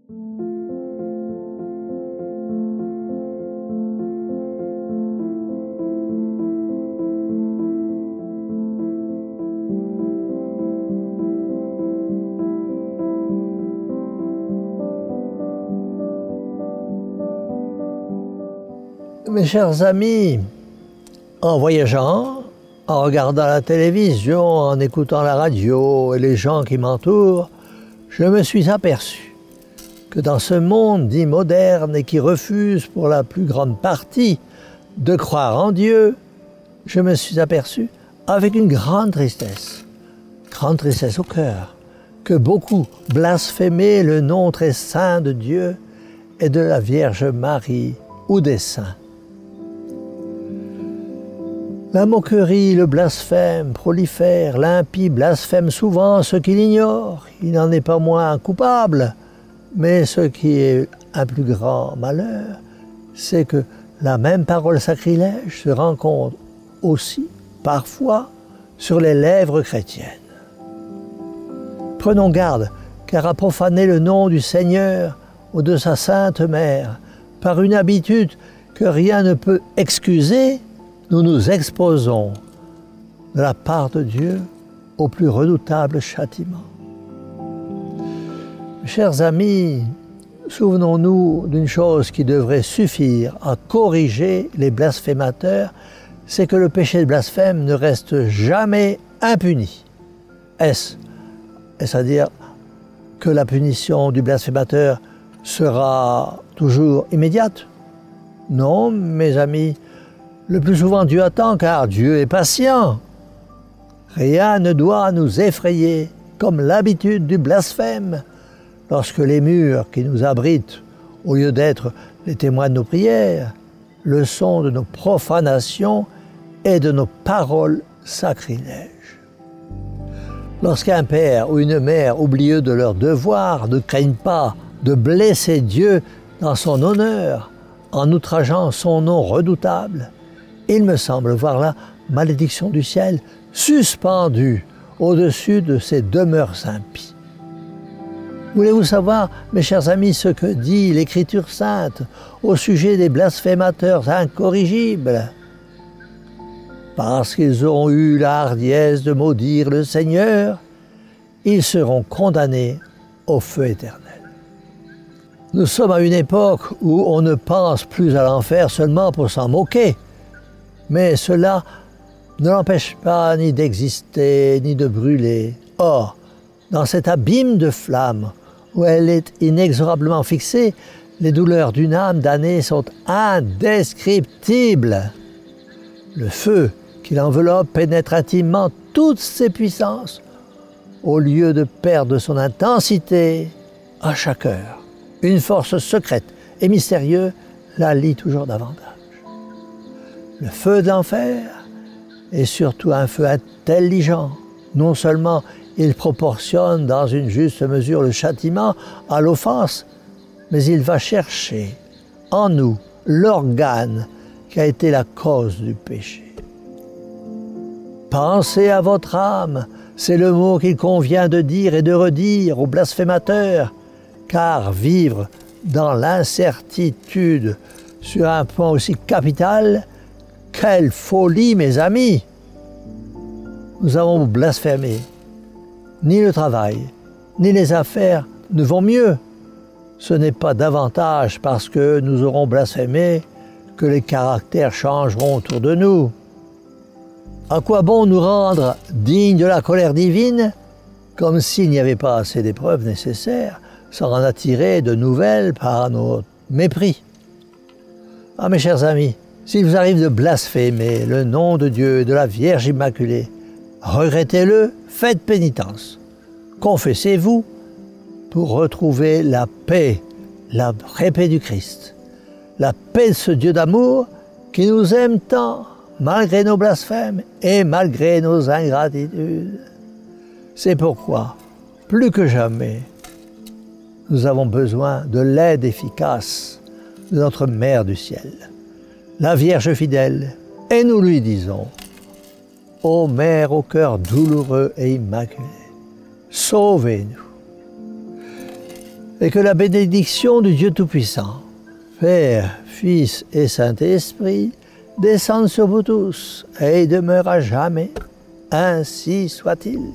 Mes chers amis, en voyageant, en regardant la télévision, en écoutant la radio et les gens qui m'entourent, je me suis aperçu que dans ce monde dit moderne et qui refuse pour la plus grande partie de croire en Dieu, je me suis aperçu avec une grande tristesse au cœur, que beaucoup blasphémaient le nom très saint de Dieu et de la Vierge Marie ou des saints. La moquerie, le blasphème prolifère, l'impie blasphème souvent ce qu'il ignore. Il n'en est pas moins coupable. Mais ce qui est un plus grand malheur, c'est que la même parole sacrilège se rencontre aussi, parfois, sur les lèvres chrétiennes. Prenons garde, car à profaner le nom du Seigneur ou de sa Sainte Mère, par une habitude que rien ne peut excuser, nous nous exposons de la part de Dieu au plus redoutable châtiment. Chers amis, souvenons-nous d'une chose qui devrait suffire à corriger les blasphémateurs, c'est que le péché de blasphème ne reste jamais impuni. Est-ce à dire que la punition du blasphémateur sera toujours immédiate? Non, mes amis, le plus souvent Dieu attend, car Dieu est patient. Rien ne doit nous effrayer, comme l'habitude du blasphème, lorsque les murs qui nous abritent, au lieu d'être les témoins de nos prières, le sont de nos profanations et de nos paroles sacrilèges. Lorsqu'un père ou une mère oublieux de leur devoir ne craignent pas de blesser Dieu dans son honneur, en outrageant son nom redoutable, il me semble voir la malédiction du ciel suspendue au-dessus de ces demeures impies. Voulez-vous savoir, mes chers amis, ce que dit l'Écriture sainte au sujet des blasphémateurs incorrigibles? Parce qu'ils auront eu la hardiesse de maudire le Seigneur, ils seront condamnés au feu éternel. Nous sommes à une époque où on ne pense plus à l'enfer seulement pour s'en moquer. Mais cela ne l'empêche pas ni d'exister, ni de brûler. Or, dans cet abîme de flammes, où elle est inexorablement fixée, les douleurs d'une âme damnée sont indescriptibles. Le feu qui l'enveloppe pénètre intimement toutes ses puissances, au lieu de perdre son intensité à chaque heure. Une force secrète et mystérieuse la lie toujours davantage. Le feu de l'enfer est surtout un feu intelligent. Non seulement il proportionne dans une juste mesure le châtiment à l'offense, mais il va chercher en nous l'organe qui a été la cause du péché. Pensez à votre âme, c'est le mot qu'il convient de dire et de redire aux blasphémateurs, car vivre dans l'incertitude sur un point aussi capital, quelle folie, mes amis! Nous avons blasphémé. Ni le travail, ni les affaires ne vont mieux. Ce n'est pas davantage parce que nous aurons blasphémé que les caractères changeront autour de nous. À quoi bon nous rendre dignes de la colère divine, comme s'il n'y avait pas assez d'épreuves nécessaires, sans en attirer de nouvelles par notre mépris? Ah, mes chers amis, s'il vous arrive de blasphémer le nom de Dieu et de la Vierge Immaculée, regrettez-le, faites pénitence. Confessez-vous pour retrouver la paix du Christ. La paix de ce Dieu d'amour qui nous aime tant, malgré nos blasphèmes et malgré nos ingratitudes. C'est pourquoi, plus que jamais, nous avons besoin de l'aide efficace de notre Mère du ciel, la Vierge fidèle, et nous lui disons: Ô Mère au cœur douloureux et immaculé, sauvez-nous. et que la bénédiction du Dieu Tout-Puissant, Père, Fils et Saint-Esprit, descende sur vous tous et demeure à jamais. Ainsi soit-il.